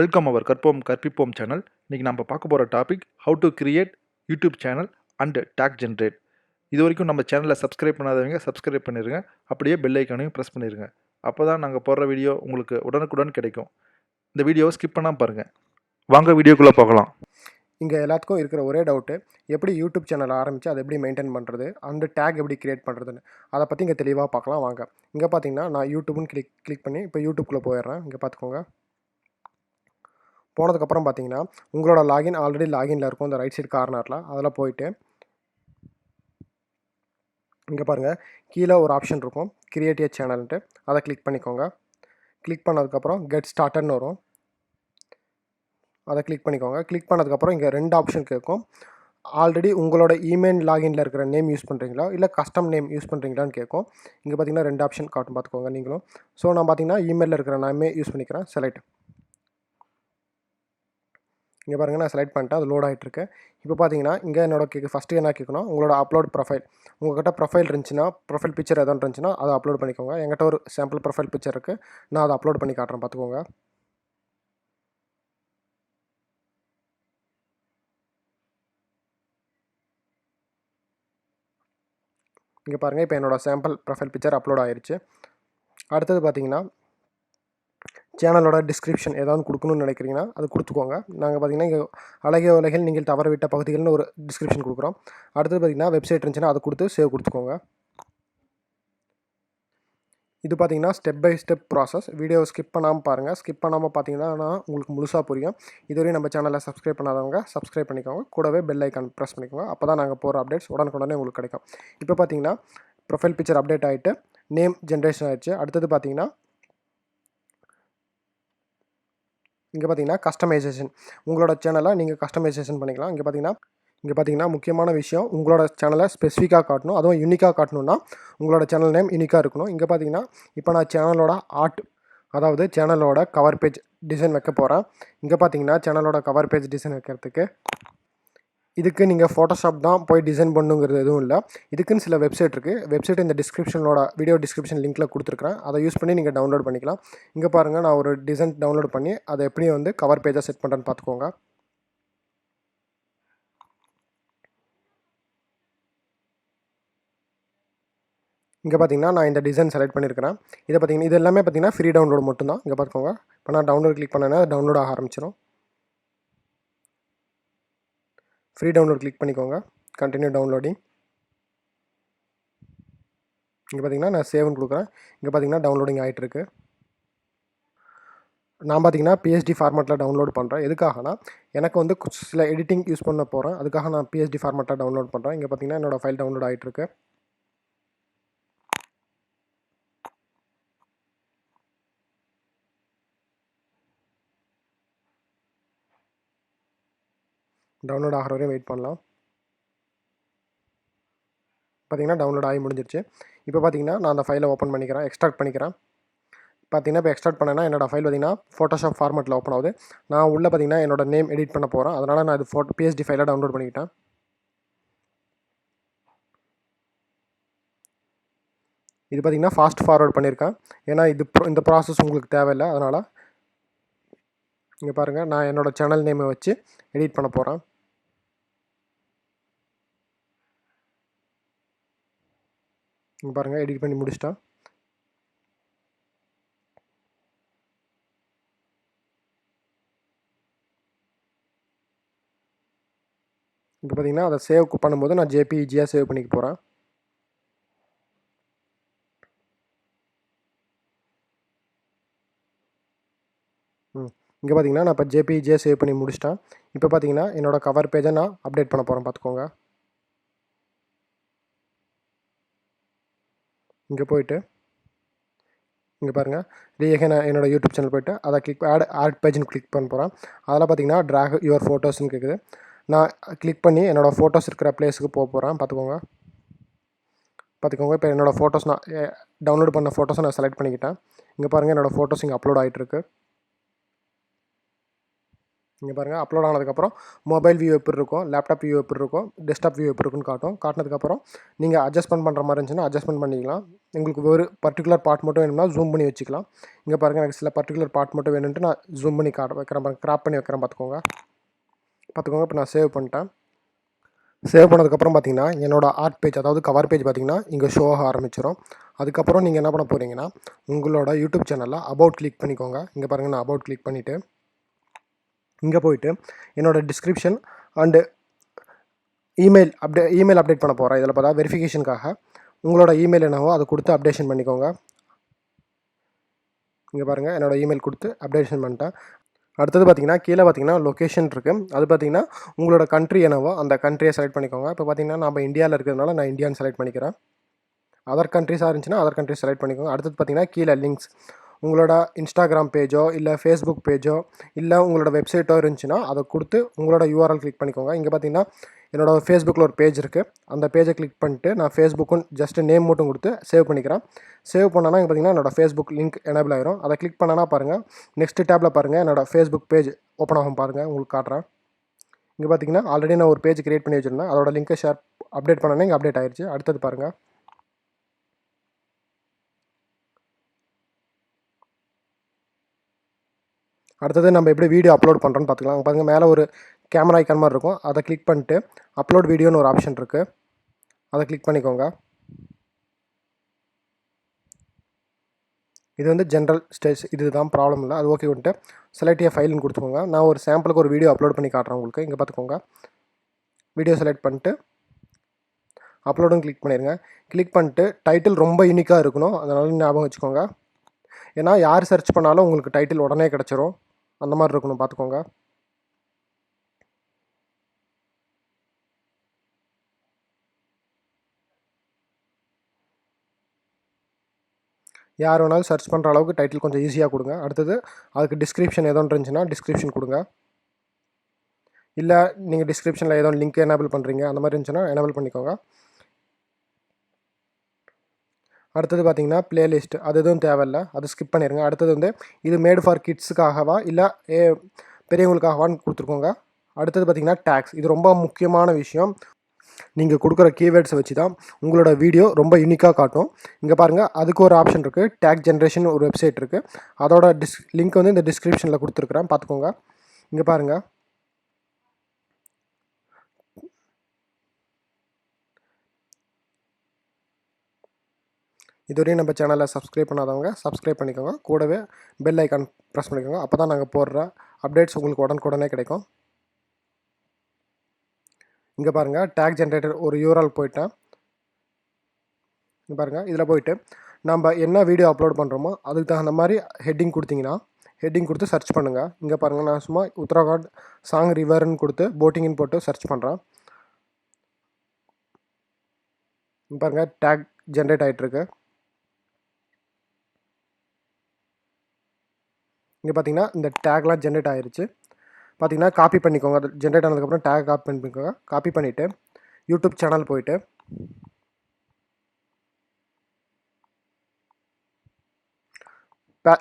Welcome அவர் கற்போம் கற்பிப்போம் channel. இன்றைக்கி நம்ம பார்க்க போகிற topic how to create YouTube channel and take generate. இது வரைக்கும் நம்ம சேனலை சப்ஸ்கிரைப் பண்ணாதவங்க சப்ஸ்கிரைப் பண்ணிடுங்க. அப்படியே பெல் ஐக்கானையும் ப்ரெஸ் பண்ணிடுங்க. அப்போ தான் நாங்கள் போடுற வீடியோ உங்களுக்கு உடனுக்குடன் கிடைக்கும். இந்த வீடியோவை ஸ்கிப் பண்ணாமல் பாருங்கள். வாங்க வீடியோக்குள்ளே போகலாம். இங்கே எல்லாத்துக்கும் இருக்கிற ஒரே டவுட்டு, எப்படி யூடியூப் சேனல் ஆரம்பித்து அதை எப்படி மெயின்டைன் பண்ணுறது, அந்த டேக் எப்படி கிரியேட் பண்ணுறதுன்னு அதை பற்றி இங்கே தெளிவாக பார்க்கலாம் வாங்க. இங்கே பார்த்தீங்கன்னா நான் யூடியூப்னு கிளிக் பண்ணி இப்போ யூடியூப்குள்ளே போயிடுறேன். இங்கே பார்த்துக்கோங்க. போனதுக்கப்புறம் பார்த்தீங்கன்னா உங்களோட லாகின் ஆல்ரெடி லாகின்ல இருக்கும் இந்த ரைட் சைடு கார்னரில். அதில் போயிட்டு இங்கே பாருங்கள், கீழே ஒரு ஆப்ஷன் இருக்கும் கிரியேட் ஏ சேனல்ன்ட்டு. அதை கிளிக் பண்ணிக்கோங்க. கிளிக் பண்ணதுக்கப்புறம் கெட் ஸ்டார்டட்னு வரும். அதை கிளிக் பண்ணிக்கோங்க. கிளிக் பண்ணதுக்கப்புறம் இங்கே 2 ஆப்ஷன் கேட்கும். ஆல்ரெடி உங்களோட இமெயில் லாகின்ல இருக்கிற நேம் யூஸ் பண்ணுறீங்களா இல்லை கஸ்டம் நேம் யூஸ் பண்ணுறீங்களான்னு கேட்கும். இங்கே பார்த்தீங்கன்னா 2 ஆப்ஷன் காட்டும், பார்த்துக்கோங்க நீங்களும். ஸோ நான் பார்த்தீங்கன்னா இமெயிலில் இருக்கிற நேமே யூஸ் பண்ணிக்கிறேன். செலக்ட். இங்கே பாருங்கள், நான் செலக்ட் பண்ணிட்டேன். அது லோட் ஆகிட்டுருக்கு. இப்போ பார்த்தீங்கன்னா இங்கே என்னோட ஃபஸ்ட்டு என்ன கேட்கணும், உங்களோட அப்லோட் ப்ரொஃபைல். உங்கள்கிட்ட ப்ரொஃபைல் இருந்துச்சுன்னா, ப்ரொஃபைல் பிக்சர் எதாவது இருந்துச்சுன்னா அதை அப்லோட் பண்ணிக்கோங்க. என்கிட்ட ஒரு சாம்பிள் ப்ரொஃபைல் பிக்சர் இருக்குது, நான் அதை அப்லோட் பண்ணி காட்டுறேன், பார்த்துக்கோங்க. இங்கே பாருங்கள், இப்போ என்னோடய சாம்பிள் ப்ரொஃபைல் பிக்சர் அப்லோட் ஆகிருச்சு. அடுத்தது பார்த்தீங்கன்னா சேனலோட டிஸ்கிரிப்ஷன் ஏதாவது கொடுக்கணும்னு நினைக்கிறீங்கன்னா அது கொடுத்துக்கோங்க. நாங்கள் பார்த்தீங்கன்னா இங்கே அழகிய உலகில் நீங்கள் தவறவிட்ட பகுதிகள்னு ஒரு டிஸ்கிரிப்ஷன் கொடுக்குறோம். அடுத்தது பார்த்தீங்கன்னா வெப்சைட் இருந்துச்சுன்னா அதை கொடுத்து சேவ் கொடுத்துக்கோங்க. இது பார்த்தீங்கன்னா ஸ்டெப் பை ஸ்டெப் ப்ராசஸ். வீடியோவை ஸ்கிப் பண்ணாமல் பாருங்கள். ஸ்கிப் பண்ணாமல் பார்த்தீங்கன்னா உங்களுக்கு முழுசாக புரியும். இதுவரையும் நம்ம சேனலை சப்ஸ்கிரைப் பண்ணாதவங்க சப்ஸ்கிரைப் பண்ணிக்கோங்க. கூடவே பெல் ஐக்கான் ப்ரெஸ் பண்ணிக்கோங்க. அப்போ தான் நாங்கள் போகிற அப்டேட்ஸ் உடனுக்குடனே உங்களுக்கு கிடைக்கும். இப்போ பார்த்தீங்கன்னா ப்ரொஃபைல் பிக்சர் அப்டேட் ஆகிட்டு நேம் ஜென்ரேஷன் ஆகிடுச்சு. அடுத்தது பார்த்தீங்கன்னா இங்கே பார்த்தீங்கன்னா கஸ்டமைசேஷன். உங்களோட சேனலை நீங்கள் கஸ்டமைசேஷன் பண்ணிக்கலாம். இங்கே பார்த்தீங்கன்னா முக்கியமான விஷயம், உங்களோட சேனலை ஸ்பெசிஃபிக்காக காட்டணும், அதுவும் யூனிக்காக காட்டணுன்னா உங்களோட சேனல் நேம் யூனிக்காக இருக்கணும். இங்கே பார்த்தீங்கன்னா இப்போ நான் சேனலோட ஆர்ட், அதாவது சேனலோட கவர் பேஜ் டிசைன் வைக்க போகிறேன். இங்கே பார்த்தீங்கன்னா சேனலோட கவர் பேஜ் டிசைன் வைக்கிறதுக்கு இதுக்கு நீங்கள் ஃபோட்டோஷாப் தான் போய் டிசைன் பண்ணுங்கிறது எதுவும் இல்லை. இதுக்குன்னு சில வெப்சைட் இருக்குது. வெப்சைட் இந்த டிஸ்கிரிப்ஷனோட வீடியோ டிஸ்கிரிப்ஷன் லிங்க்கில் கொடுத்துருக்குறேன். அதை யூஸ் பண்ணி நீங்கள் டவுன்லோட் பண்ணிக்கலாம். இங்கே பாருங்கள், நான் ஒரு டிசைன் டவுன்லோட் பண்ணி அதை எப்படி கவர் பேஜாக செட் பண்ணுறேன்னு பார்த்துக்கோங்க. இங்கே பார்த்தீங்கன்னா நான் இந்த டிசைன் செலக்ட் பண்ணியிருக்கிறேன். இதை பார்த்தீங்கன்னா இது எல்லாமே பார்த்தீங்கன்னா ஃப்ரீ டவுன்லோட் மட்டும்தான். இங்கே பார்த்துக்கோங்க. இப்போ நான் டவுன்லோட் கிளிக் பண்ணேன்னா டவுன்லோட் ஆக ஆரம்பிச்சிடும். ஃப்ரீ டவுன்லோட் கிளிக் பண்ணிக்கோங்க. Continue downloading. இங்கே பார்த்தீங்கன்னா நான் சேவ்னு கொடுக்குறேன். இங்கே பார்த்தீங்கன்னா டவுன்லோடிங் ஆகிட்டுருக்கு. நான் பார்த்தீங்கன்னா பிஎஸ்டி ஃபார்மேட்டில் டவுன்லோட் பண்ணுறேன். எதுக்காகனா எனக்கு சில எடிட்டிங் யூஸ் பண்ண போகிறேன். அதுக்காக நான் பிஎஸ்டி ஃபார்மேட்டில் டவுன்லோட் பண்ணுறேன். இங்கே பார்த்தீங்கன்னா என்னோடய ஃபைல் டவுன்லோட் ஆகிட்டுருக்கு. டவுன்லோட் ஆகிற வரையும் வெயிட் பண்ணலாம். பார்த்தீங்கன்னா டவுன்லோட் ஆகி முடிஞ்சிருச்சு. இப்போ பார்த்தீங்கன்னா நான் அந்த ஃபைலை ஓப்பன் பண்ணிக்கிறேன், எக்ஸ்ட்ராக்ட் பண்ணிக்கிறேன். பார்த்தீங்கன்னா இப்போ எக்ஸ்ட்ராக்ட் பண்ணேன்னா என்னோடய ஃபைல் பார்த்தீங்கன்னா ஃபோட்டோஷாப் ஃபார்மேட்டில் ஓப்பன் ஆகுது. நான் உள்ளே பார்த்தீங்கன்னா என்னோட நேம் எடிட் பண்ண போகிறேன். அதனால் நான் இது பிஎஸ்டி ஃபைலை டவுன்லோட் பண்ணிக்கிட்டேன். இது பார்த்தீங்கன்னா ஃபாஸ்ட் ஃபார்வர்ட் பண்ணியிருக்கேன். ஏன்னா இந்த ப்ராசஸ் உங்களுக்கு தேவையில்லை. அதனால் இங்கே பாருங்கள், நான் என்னோடய சேனல் நேமை வச்சு எடிட் பண்ண போகிறேன். இங்கே பாருங்கள், எடிட் பண்ணி முடிச்சிட்டேன். இப்போ பார்த்தீங்கன்னா அதை சேவ் பண்ணும்போது நான் ஜேபிஇஜியாக சேவ் பண்ணிக்க போகிறேன். இங்கே பார்த்தீங்கன்னா நான் இப்போ ஜேபிஇஜியாக சேவ் பண்ணி முடிச்சிட்டேன். இப்போ பார்த்தீங்கன்னா என்னோடய கவர் பேஜை நான் அப்டேட் பண்ண போகிறேன், பார்த்துக்கோங்க. இங்கே போயிட்டு இங்கே பாருங்கள், நான் என்னோடய யூடியூப் சேனல் போய்ட்டு அதை கிளிக் ஆட் பேஜ்னு கிளிக் பண்ண போகிறேன். அதெல்லாம் பார்த்தீங்கன்னா ட்ராக் யுவர் ஃபோட்டோஸ்ன்னு கேட்குது. நான் கிளிக் பண்ணி என்னோடய ஃபோட்டோஸ் இருக்கிற பிளேஸுக்கு போக போகிறேன், பார்த்துக்கோங்க. இப்போ என்னோடய ஃபோட்டோஸ் நான் டவுன்லோட் பண்ண ஃபோட்டோஸை நான் செலக்ட் பண்ணிக்கிட்டேன். இங்கே பாருங்கள், என்னோடய ஃபோட்டோஸ் இங்கே அப்லோட் ஆகிட்டுருக்கு. இங்கே பாருங்கள் அப்லோட் ஆனதுக்கப்புறம் மொபைல் வியூ எப்படி இருக்கும், லேப்டாப் வியூ எப்படி இருக்கும், டெஸ்க்டாப் வியூ எப்படி இருக்குன்னு காட்டும். காட்டினதுக்கப்புறம் நீங்கள் அட்ஜஸ்ட்மெண்ட் பண்ணுற மாதிரி இருந்துச்சுன்னா அட்ஜஸ்ட்மெண்ட் பண்ணிக்கலாம். உங்களுக்கு ஒரு பர்டிகுலர் பார்ட் மட்டும் வேணும்னா ஜூம் பண்ணி வச்சுக்கலாம். இங்கே பாருங்கள் எனக்கு சில பர்டிகுலர் பார்ட் மட்டும் வேணும்ட்டு நான் ஜூம் பண்ணி வைக்கிறேன் பாருங்க, கிராப் பண்ணி வைக்கிறேன் பார்த்துக்கோங்க. இப்போ நான் சேவ் பண்ணிட்டேன். சேவ் பண்ணதுக்கப்புறம் பார்த்தீங்கன்னா என்னோட ஆர்ட் பேஜ், அதாவது கவர் பேஜ் பார்த்தீங்கன்னா இங்கே ஷோ ஆக ஆரம்பிச்சிடும். அதுக்கப்புறம் நீங்கள் என்ன பண்ண போகிறீங்கன்னா உங்களோட யூடியூப் சேனலில் அபவுட் கிளிக் பண்ணிக்கோங்க. இங்கே பாருங்கள் நான் அபவுட் கிளிக் பண்ணிவிட்டு இங்கே போயிட்டு என்னோடய டிஸ்கிரிப்ஷன் அண்டு இமெயில் அப்டேட் பண்ண போகிறேன். இதில் பார்த்தா வெரிஃபிகேஷனுக்காக உங்களோட இமெயில் என்னவோ அதை கொடுத்து அப்டேஷன் பண்ணிக்கோங்க. இங்கே பாருங்கள் என்னோடய இமெயில் கொடுத்து அப்டேஷன் பண்ணிட்டேன். அடுத்தது பார்த்தீங்கன்னா கீழே பார்த்தீங்கன்னா லொக்கேஷன் இருக்குது. அது பார்த்தீங்கன்னா உங்களோட கண்ட்ரி என்னவோ அந்த கண்ட்ரியை செலக்ட் பண்ணிக்கோங்க. இப்போ பார்த்தீங்கன்னா நம்ம இந்தியாவில் இருக்கிறதுனால நான் இந்தியான்னு செலக்ட் பண்ணிக்கிறேன். அதர் கண்ட்ரிஸாக இருந்துச்சுன்னா அதர் கண்ட்ரிஸ் செலக்ட் பண்ணிக்கோங்க. அடுத்தது பார்த்தீங்கன்னா கீழே லிங்க்ஸ், உங்களோட இன்ஸ்டாகிராம் பேஜோ இல்லை ஃபேஸ்புக் பேஜோ இல்லை உங்களோட வெப்சைட்டோ இருந்துச்சுன்னா அதை கொடுத்து உங்களோட யூஆர்எல் கிளிக் பண்ணிக்கோங்க. இங்கே பார்த்தீங்கன்னா என்னோடய ஃபேஸ்புக்கில் ஒரு பேஜ் இருக்குது. அந்த பேஜை கிளிக் பண்ணிட்டு நான் ஃபேஸ்புக்குன்னு ஜஸ்ட்டு நேம் மட்டும் கொடுத்து சேவ் பண்ணிக்கிறேன். சேவ் பண்ணனா இங்கே பார்த்தீங்கன்னா என்னோடய ஃபேஸ்புக் லிங்க் எனேபிள் ஆயிரும். அதை கிளிக் பண்ணனா பாருங்கள், நெக்ஸ்ட் டேப்பில் பாருங்கள் என்னோடய ஃபேஸ்புக் பேஜ் ஓப்பன் ஆகும் பாருங்கள், உங்களுக்கு காட்டுறேன். இங்கே பார்த்தீங்கன்னா ஆல்ரெடி நான் ஒரு பேஜ் கிரியேட் பண்ணி வச்சுருந்தேன். அதோட லிங்க்கை அப்டேட் பண்ணனே இங்கே அப்டேட் ஆயிடுச்சு. அடுத்தது பாருங்கள், அடுத்தது நம்ம எப்படி வீடியோ அப்லோட் பண்ணுறோன்னு பார்த்துக்கலாம். பாருங்கள் மேலே ஒரு கேமரா ஐக்கான் மாதிரி இருக்கும். அதை கிளிக் பண்ணிட்டு அப்லோட் வீடியோன்னு ஒரு ஆப்ஷன் இருக்குது. அதை கிளிக் பண்ணிக்கோங்க. இது வந்து ஜென்ரல் ஸ்டேஜ், இதுதான் ப்ராப்ளம் இல்லை, அது ஓகே வந்துட்டு செலக்ட் ஃபைல்னு கொடுத்துக்கோங்க. நான் ஒரு சாம்பிளுக்கு ஒரு வீடியோ அப்லோட் பண்ணி காட்டுறேன் உங்களுக்கு. இங்கே பார்த்துக்கோங்க, வீடியோ செலக்ட் பண்ணிட்டு அப்லோடும் கிளிக் பண்ணிடுங்க. கிளிக் பண்ணிட்டு டைட்டில் ரொம்ப யூனிக்காக இருக்கணும், அதனால ஞாபகம் வச்சுக்கோங்க. ஏன்னா யார் சர்ச் பண்ணாலும் உங்களுக்கு டைட்டில் உடனே கிடச்சிரும், அந்த மாதிரி இருக்கணும் பார்த்துக்கோங்க. யார் வேணாலும் சர்ச் பண்ணுற அளவுக்கு டைட்டில் கொஞ்சம் ஈஸியாக கொடுங்க. அடுத்தது அதுக்கு டிஸ்கிரிப்ஷன் ஏதோ இருந்துச்சுன்னா டிஸ்கிரிப்ஷன் கொடுங்க. இல்லை நீங்கள் டிஸ்கிரிப்ஷனில் ஏதோ லிங்க் எனேபிள் பண்ணுறீங்க அந்த மாதிரி இருந்துச்சுன்னா எனேபிள் பண்ணிக்கோங்க. அடுத்தது பார்த்தீங்கன்னா பிளேலிஸ்ட், அது எதுவும் தேவையில்லை, அது ஸ்கிப் பண்ணிடுங்க. அடுத்தது வந்து இது மேடு ஃபார் கிட்ஸுக்காகவா இல்லை பெரியவங்களுக்காகவான்னு கொடுத்துருக்கோங்க. அடுத்தது பார்த்தீங்கன்னா டேக்ஸ், இது ரொம்ப முக்கியமான விஷயம். நீங்கள் கொடுக்குற கீவேர்ட்ஸை வச்சு தான் உங்களோட வீடியோ ரொம்ப யூனிக்காக காட்டும். இங்கே பாருங்கள் அதுக்கு ஒரு ஆப்ஷன் இருக்குது, டேக் ஜென்ரேஷன் ஒரு வெப்சைட் இருக்குது. அதோட லிங்க் வந்து இந்த டிஸ்கிரிப்ஷனில் கொடுத்துருக்குறேன், பார்த்துக்கோங்க. இங்கே பாருங்கள், இதுவரையும் நம்ம சேனலை சப்ஸ்கிரைப் பண்ணாதவங்க சப்ஸ்கிரைப் பண்ணிக்கோங்க. கூடவே பெல் ஐக்கான் ப்ரெஸ் பண்ணிக்கோங்க. அப்போ தான் நாங்கள் போடுற அப்டேட்ஸ் உங்களுக்கு உடனுக்குடனே கிடைக்கும். இங்கே பாருங்கள் டேக் ஜென்ரேட்டர் ஒரு யூஆர்எல் போயிட்டேன். இங்கே பாருங்கள் இதில் போயிட்டு நம்ம என்ன வீடியோ அப்லோட் பண்ணுறோமோ அதுக்கு தகுந்த மாதிரி ஹெட்டிங் கொடுத்தீங்கன்னா ஹெட்டிங் கொடுத்து சர்ச் பண்ணுங்கள். இங்கே பாருங்கள் நான் சும்மா உத்தரகாண்ட் சாங் ரிவர்னு கொடுத்து போட்டிங்னு போட்டு சர்ச் பண்ணுறேன். பாருங்கள் டேக் ஜென்ரேட் ஆகிட்டுருக்கு. இங்கே பார்த்தீங்கன்னா இந்த டேக்லாம் ஜென்ரேட் ஆகிருச்சு. பார்த்தீங்கன்னா காப்பி பண்ணிக்கோங்க. அது ஜென்ரேட் ஆனதுக்கப்புறம் டேக் காப்பி பண்ணிக்கோங்க. காப்பி பண்ணிவிட்டு யூடியூப் சேனல் போயிட்டு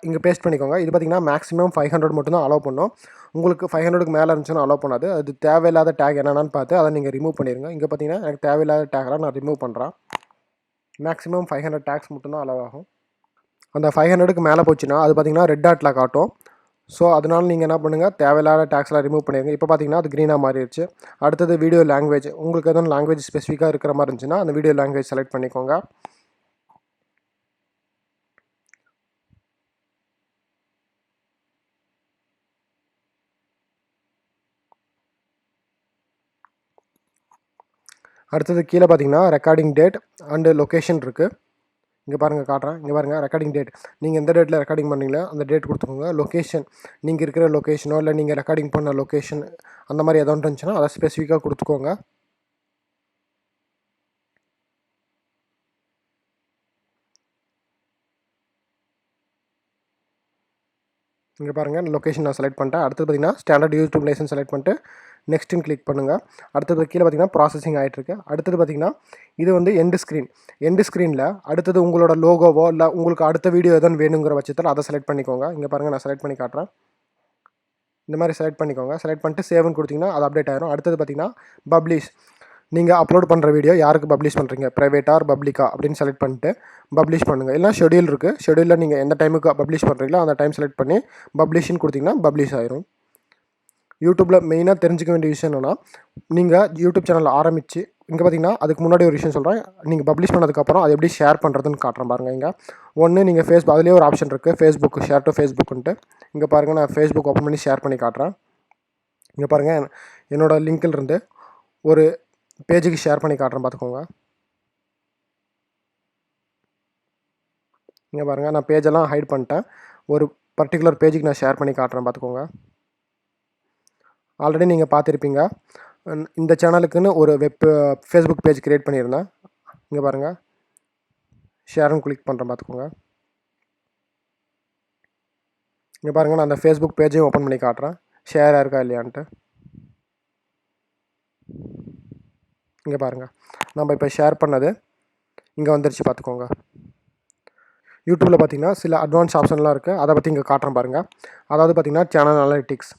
இங்கே பேஸ்ட் பண்ணிக்கோங்க. இது பார்த்தீங்கன்னா மேக்ஸிமம் 500 மட்டும்தான் அலோவ் பண்ணும். உங்களுக்கு 500க்கு மேலே இருந்துச்சுன்னா அலோவ் பண்ணாது. அது தேவையில்லாத டேக் என்னென்னு பார்த்து அதை நீங்கள் ரிமூவ் பண்ணிடுங்க. இங்கே பார்த்தீங்கன்னா எனக்கு தேவையில்லாத டேக்லாம் நான் ரிமூவ் பண்ணுறேன். மேக்ஸிமம் 500 டேக்ஸ் மட்டும்தான் அலோவ் ஆகும். அந்த 500க்கு மேலே போச்சுன்னா அது பார்த்தீங்கன்னா ரெட் டாட்டில் காட்டும். ஸோ அதனால் நீங்கள் என்ன பண்ணுங்கள், தேவையில்லாத டேக்ஸ்லாம் ரிமூவ் பண்ணிடுங்க. இப்போ பார்த்தீங்கன்னா அது க்ரீனாக மாறிடுச்சு. அடுத்தது வீடியோ லாங்குவேஜ், உங்களுக்கு எதுவும் லாங்குவேஜ் ஸ்பெசிஃபிக்காக இருக்கிற மாதிரி இருந்துச்சுன்னா அந்த வீடியோ லாங்குவேஜ் செலக்ட் பண்ணிக்கோங்க. அடுத்தது கீழே பார்த்தீங்கன்னா ரெக்கார்டிங் டேட் அண்டு லொக்கேஷன் இருக்குது. இங்கே பாருங்கள் காட்டுறேன். இங்கே பாருங்கள் ரெக்கார்டிங் டேட், நீங்கள் எந்த டேட்டில் ரெக்கார்டிங் பண்ணீங்களோ அந்த டேட் கொடுத்துக்கோங்க. லொக்கேஷன், நீங்கள் இருக்கிற லொக்கேஷனோ இல்லை நீங்கள் ரெக்கார்டிங் பண்ண லொக்கேஷன் அந்த மாதிரி எதோ இருந்துச்சுன்னா அதை ஸ்பெசிஃபிக்காக கொடுத்துக்கோங்க. இங்கே பாருங்கள் லொக்கேஷன் நான் செலக்ட் பண்ணிட்டேன். அடுத்தது பார்த்தீங்கன்னா ஸ்டாண்டர்ட் யூடியூப் லைசன்ஸ் செலக்ட் பண்ணிட்டு நெக்ஸ்ட்டுன்னு கிளிக் பண்ணுங்கள். அடுத்தது கீழே பார்த்தீங்கன்னா ப்ராசஸிங் ஆகிட்டுருக்கு. அடுத்தது பார்த்தீங்கன்னா இது வந்து எண்டு ஸ்க்ரீனில் அடுத்தது உங்களோட லோகோவோ இல்லை உங்களுக்கு அடுத்த வீடியோ எதுவும் வேணுங்கிற பட்சத்தில் அதை செலக்ட் பண்ணிக்கோங்க. இங்கே பாருங்கள் நான் செலக்ட் பண்ணி காட்டுறேன். இந்த மாதிரி செலக்ட் பண்ணிக்கோங்க. செலக்ட் பண்ணிட்டு சேவ்னு கொடுத்தீங்கன்னா அது அப்டேட் ஆயிரும். அடுத்தது பார்த்தீங்கன்னா பப்ளிஷ். நீங்கள் அப்லோட் பண்ணுற வீடியோ யாருக்கு பப்ளிஷ் பண்ணுறீங்க, ப்ரைவேட்டா ஆர் பப்ளிக்கா அப்படின்னு செலக்ட் பண்ணிட்டு பப்ளிஷ் பண்ணுங்கள். இல்லை ஷெடியூல் இருக்குது, ஷெடியூலில் நீங்கள் எந்த டைமுக்கு பப்ளிஷ் பண்ணுறீங்களோ அந்த டைம் செலக்ட் பண்ணி பப்ளிஷ்னு கொடுத்தீங்கன்னா பப்ளிஷ் ஆயிரும். யூடியூப்பில் மெயினாக தெரிஞ்சுக்க வேண்டிய விஷயம் என்னென்னா, நீங்கள் யூடியூப் சேனல் ஆரம்பித்து இங்கே பார்த்தீங்கன்னா அதுக்கு முன்னாடி ஒரு விஷயம் சொல்கிறேன். நீங்கள் பப்ளிஷ் பண்ணதுக்கப்புறம் அதை எப்படி ஷேர் பண்ணுறதுன்னு காட்டுறேன் பாருங்கள். இங்கே ஒன்று நீங்கள் ஃபேஸ்புக், அதுலேயே ஒரு ஆப்ஷன் இருக்குது ஃபேஸ்புக், ஷேர் டு ஃபேஸ்புக்குன்ட்டு. இங்கே பாருங்கள், நான் ஃபேஸ்புக் ஓப்பன் பண்ணி ஷேர் பண்ணி காட்டுறேன். இங்கே பாருங்கள், என்னோடய லிங்க்லேருந்து ஒரு பேஜுக்கு ஷேர் பண்ணி காட்டுறேன் பார்த்துக்கோங்க. இங்கே பாருங்கள், நான் பேஜெல்லாம் ஹைட் பண்ணிட்டேன். ஒரு பர்டிகுலர் பேஜுக்கு நான் ஷேர் பண்ணி காட்டுறேன் பார்த்துக்கோங்க. ஆல்ரெடி நீங்கள் பார்த்துருப்பீங்க, இந்த சேனலுக்குன்னு ஒரு ஃபேஸ்புக் பேஜ் க்ரியேட் பண்ணியிருந்தேன். இங்கே பாருங்கள், ஷேர்னு கிளிக் பண்ணுறேன் பார்த்துக்கோங்க. இங்கே பாருங்கள், நான் அந்த ஃபேஸ்புக் பேஜையும் ஓப்பன் பண்ணி காட்டுறேன், ஷேர் இருக்கா இல்லையான்ட்டு. இங்கே பாருங்கள், நம்ம இப்போ ஷேர் பண்ணது இங்கே வந்துருச்சு பார்த்துக்கோங்க. யூடியூப்பில் பார்த்தீங்கன்னா சில அட்வான்ஸ் ஆப்ஷன்லாம் இருக்குது, அதை பற்றி இங்கே காட்டுறேன் பாருங்கள். அதாவது பார்த்தீங்கன்னா சேனல் அனலிட்டிக்ஸ்,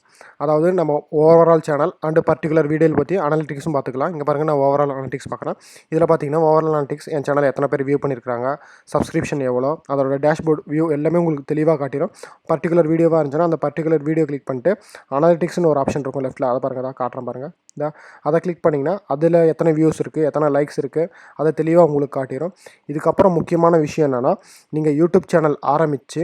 அதாவது நம்ம overall channel and particular video பற்றி அனலிட்டிக்ஸும் பார்த்துக்கலாம். இங்கே பாருங்கள், நான் ஓவரால் அனலிட்டிக்ஸ் பார்க்குறேன். இதில் பார்த்தீங்கன்னா ஓவரால் அனலிட்டிக்ஸ், என் சேனல் எத்தனை பேர் வியூ பண்ணியிருக்காங்க, சப்ஸ்கிரிப்ஷன் எவ்வளோ, அதோட டேஷ்போர்ட் வியூ எல்லாமே உங்களுக்கு தெளிவாக காட்டிடும். பர்டிகுலர் வீடியோவாக இருந்துச்சுன்னா அந்த பர்டிகுலர் வீடியோ கிளிக் பண்ணிட்டு அனலிட்டிக்ஸ்னு ஒரு ஆப்ஷன் இருக்கும் லெஃப்ட்டில், அதை பாருங்கள், தான் காட்டுறேன் பாருங்கள். அதை கிளிக் பண்ணிங்கன்னா அதில் எத்தனை வியூஸ் இருக்குது, எத்தனை லைக்ஸ் இருக்குது, அதை தெளிவாக உங்களுக்கு காட்டிடும். இதுக்கப்புறம் முக்கியமான விஷயம் என்னென்னா, நீங்கள் யூடியூப் சேனல் ஆரம்பித்து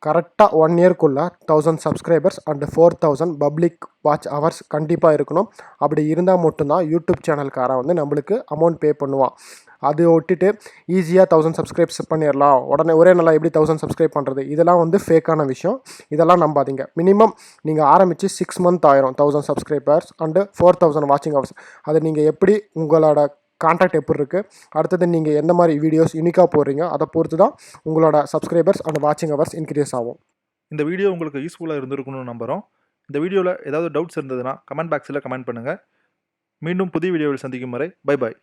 கரெக்டாக 1 இயர்க்குள்ளே 1000 subscribers and 4000 public watch hours கண்டிப்பாக இருக்கணும். அப்படி இருந்தால் மட்டும்தான் யூடியூப் சேனல்காரன் வந்து நம்மளுக்கு அமௌண்ட் பே பண்ணுவான். அது விட்டுட்டு ஈஸியாக 1000 சப்ஸ்கிரைப்ஸ் பண்ணிடலாம், உடனே ஒரே நாளாக எப்படி 1000 சப்ஸ்கிரைப் பண்ணுறது, இதெல்லாம் வந்து ஃபேக்கான விஷயம். இதெல்லாம் நம்பாதீங்க. மினிமம் நீங்கள் ஆரம்பித்து 6 மந்த் ஆயிரும் 1000 சப்ஸ்கிரைபர்ஸ் அண்டு 4000 வாட்சிங் ஹவர்ஸ். அது நீங்கள் எப்படி உங்களோட கான்டாக்ட் எப்படி இருக்குது, அடுத்தது நீங்கள் எந்த மாதிரி வீடியோஸ் யூனிக்காக போடுறீங்க, அதை பொறுத்து தான் உங்களோட சப்ஸ்கிரைபர்ஸ் அண்ட் வாட்சிங் ஹவர்ஸ் இன்க்ரீஸ் ஆகும். இந்த வீடியோ உங்களுக்கு யூஸ்ஃபுல்லாக இருந்திருக்குன்னு நம்புகிறோம். இந்த வீடியோவில் ஏதாவது டவுட்ஸ் இருந்ததுன்னா கமெண்ட் பாக்ஸில் கமெண்ட் பண்ணுங்கள். மீண்டும் புதிய வீடியோவில் சந்திக்கும் வரை பை பாய்.